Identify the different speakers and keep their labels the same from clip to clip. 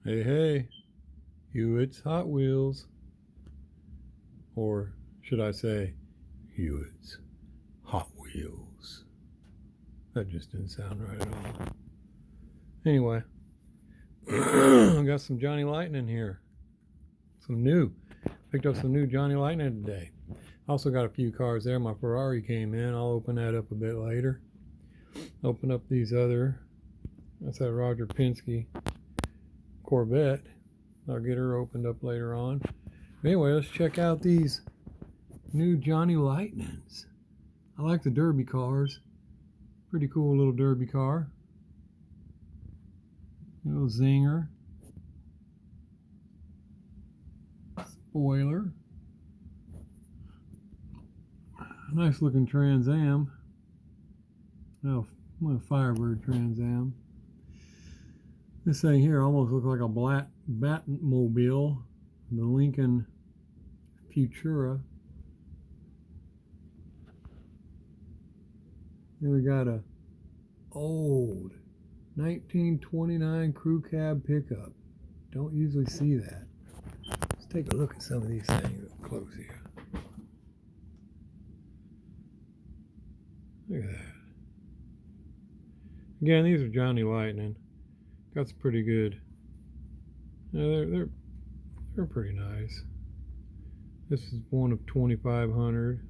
Speaker 1: Hey, Hewitt's Hot Wheels. Or should I say, Hewitt's Hot Wheels. That just didn't sound right at all. Anyway, I got some Johnny Lightning here. Picked up some new Johnny Lightning today. Also got a few cars there. My Ferrari came in. I'll open that up a bit later. Open up these other. That's that Roger Penske Corvette. I'll get her opened up later on. But anyway, let's check out these new Johnny Lightnings. I like the derby cars. Pretty cool little derby car. Little zinger. Spoiler. Nice looking Trans Am. Oh, a Firebird Trans Am. This thing here almost looks like a black Batmobile. The Lincoln Futura. Then we got a old 1929 crew cab pickup. Don't usually see that. Let's take a look at some of these things up close here. Look at that. Again, these are Johnny Lightning. That's pretty good. Yeah, they're pretty nice. This is one of 2,500.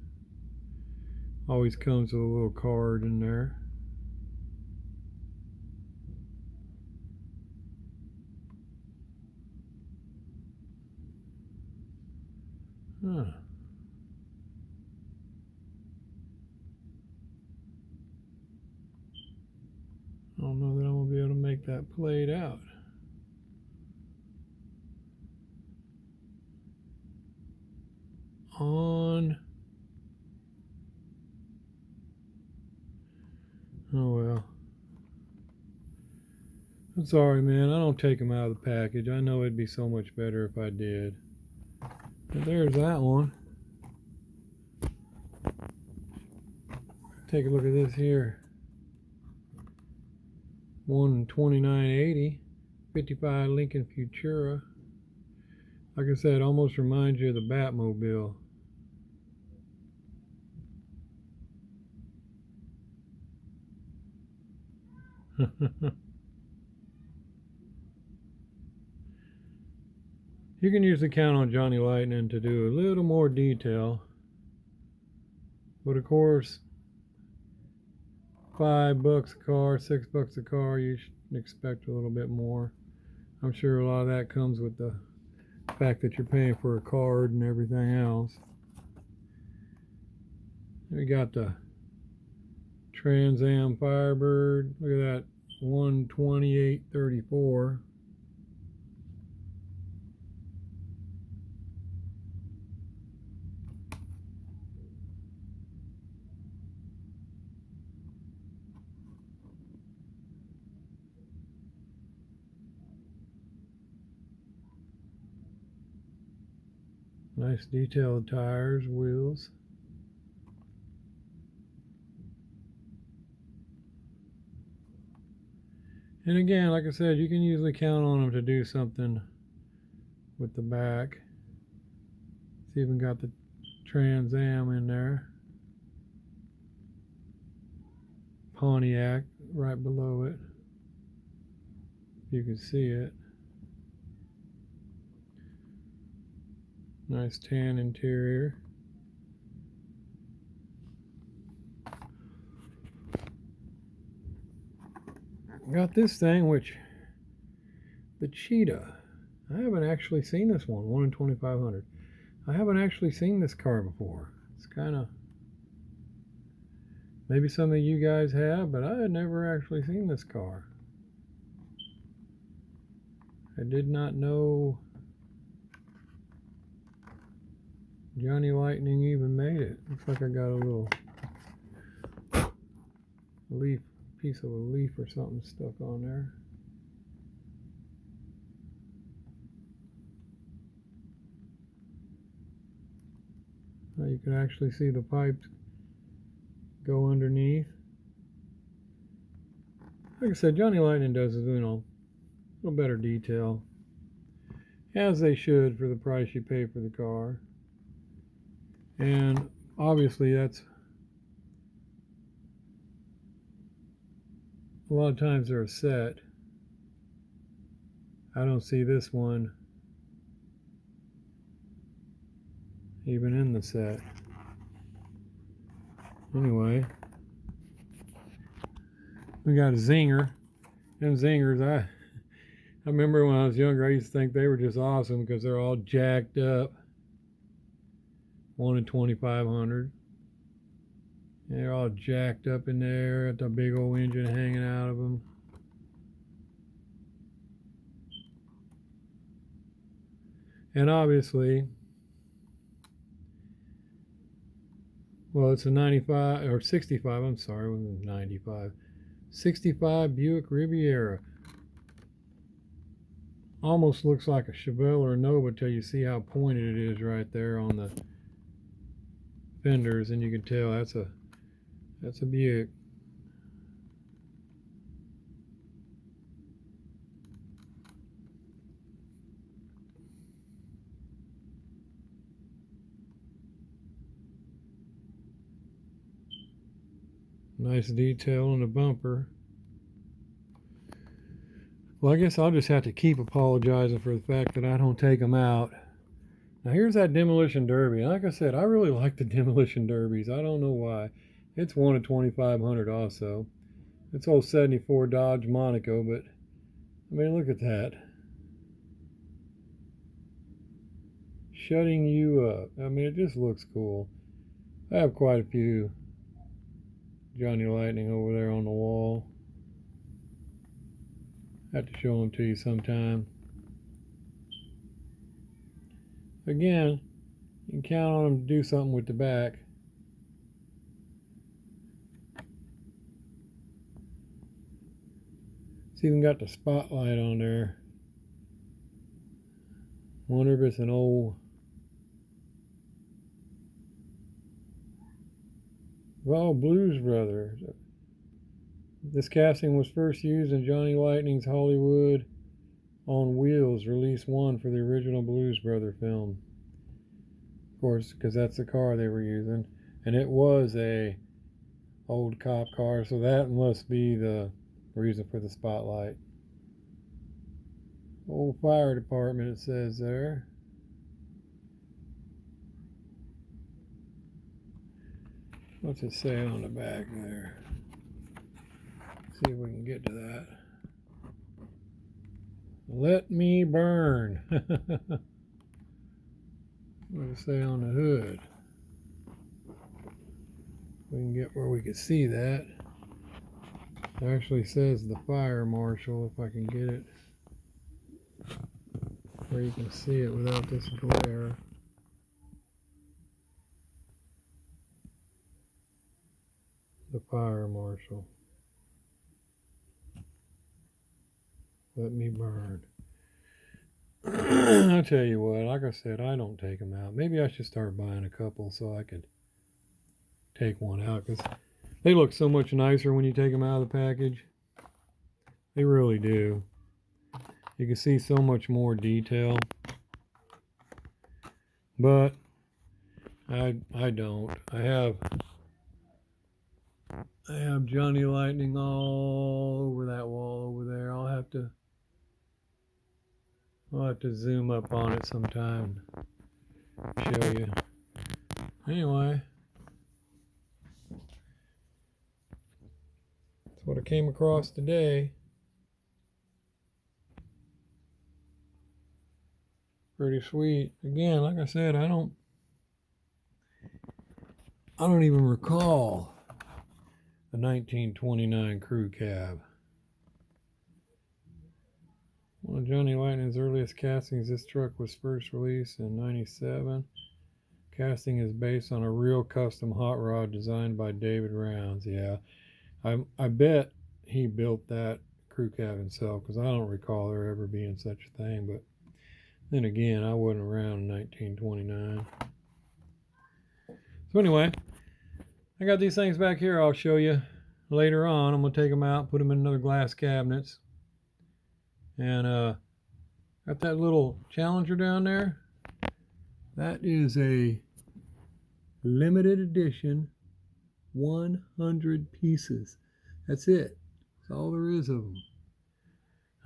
Speaker 1: Always comes with a little card in there. Huh. I don't know that I'm going to be able to make that played out. On. Oh well. I'm sorry, man. I don't take them out of the package. I know it'd be so much better if I did. But there's that one. Take a look at this here. 12980, 55 Lincoln Futura. Like I said, almost reminds you of the Batmobile. You can usually count on Johnny Lightning to do a little more detail. But of course, $5 a car, $6 a car, you should expect a little bit more. I'm sure a lot of that comes with the fact that you're paying for a card and everything else. We got the Trans Am Firebird. Look at that, 128.34. Nice detailed tires, wheels. And again, like I said, you can usually count on them to do something with the back. It's even got the Trans Am in there. Pontiac right below it. You can see it. Nice tan interior. Got this thing, which the Cheetah. I haven't actually seen this one in 2,500. I haven't actually seen this car before. It's kind of, maybe some of you guys have, but I had never actually seen this car. I did not know Johnny Lightning even made it. Looks like I got a little piece of a leaf or something stuck on there. Now you can actually see the pipes go underneath. Like I said, Johnny Lightning does, a little better detail. as they should for the price you pay for the car. And obviously that's a lot of times they're a set. I don't see this one even in the set. Anyway, we got a Zinger. Them Zingers, I remember when I was younger, I used to think they were just awesome because they're all jacked up. 1 in 2,500. They're all jacked up in there, got the big old engine hanging out of them. And obviously, well, it's a 95 or 65. I'm sorry, it wasn't 95. 65 Buick Riviera. Almost looks like a Chevelle or a Nova till you see how pointed it is right there on the fenders, and you can tell that's a Buick. Nice detail on the bumper. Well, I guess I'll just have to keep apologizing for the fact that I don't take them out. Now here's that Demolition Derby. Like I said, I really like the Demolition Derbies. I don't know why. It's 1 in 2,500 also. It's old 74 Dodge Monaco, but I mean, look at that. Shutting you up. I mean, it just looks cool. I have quite a few Johnny Lightning over there on the wall. I have to show them to you sometime. Again, you can count on them to do something with the back. It's even got the spotlight on there. Wonder if it's an old Blues Brothers. This casting was first used in Johnny Lightning's Hollywood on Wheels, release 1 for the original Blues Brother film. Of course, because that's the car they were using. And it was a old cop car, so that must be the reason for the spotlight. Old fire department, it says there. What's it say on the back there? See if we can get to that. Let me burn. What does it say on the hood? We can get where we can see that. It actually says the fire marshal, if I can get it where you can see it without this glare. The fire marshal. Let me burn. I'll tell you what, like I said, I don't take them out. Maybe I should start buying a couple so I could take one out, because they look so much nicer when you take them out of the package. They really do. You can see so much more detail. But I don't. I have Johnny Lightning all over that wall over there. I'll have to zoom up on it sometime, show you. Anyway, that's what I came across today. Pretty sweet. Again, like I said, I don't even recall the 1929 crew cab. One of Johnny Lightning's earliest castings, this truck was first released in '97. Casting is based on a real custom hot rod designed by David Rounds. Yeah, I bet he built that crew cab himself, because I don't recall there ever being such a thing. But then again, I wasn't around in 1929. So anyway, I got these things back here I'll show you later on. I'm going to take them out, put them in another glass cabinets. And I Got that little Challenger down there. That is a limited edition, 100 pieces. That's it. That's all there is of them.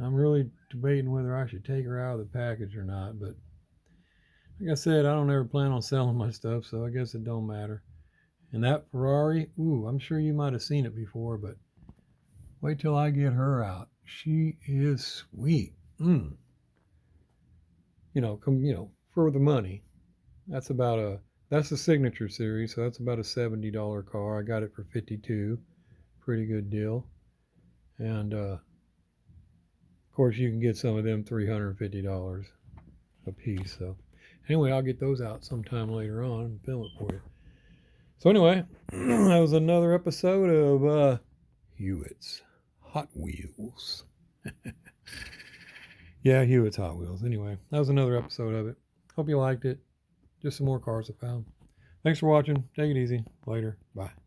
Speaker 1: I'm really debating whether I should take her out of the package or not, but like I said, I don't ever plan on selling my stuff, so I guess it don't matter. And that Ferrari, ooh, I'm sure you might have seen it before, but wait till I get her out. She is sweet. You know, for the money. That's the signature series, so that's about a $70 car. I got it for $52. Pretty good deal. And of course, you can get some of them $350 a piece. So anyway, I'll get those out sometime later on and film it for you. So anyway, that was another episode of Hewitt's Hot Wheels. Yeah, Hewitt's Hot Wheels. Anyway, that was another episode of it. Hope you liked it. Just some more cars I found. Thanks for watching. Take it easy. Later. Bye.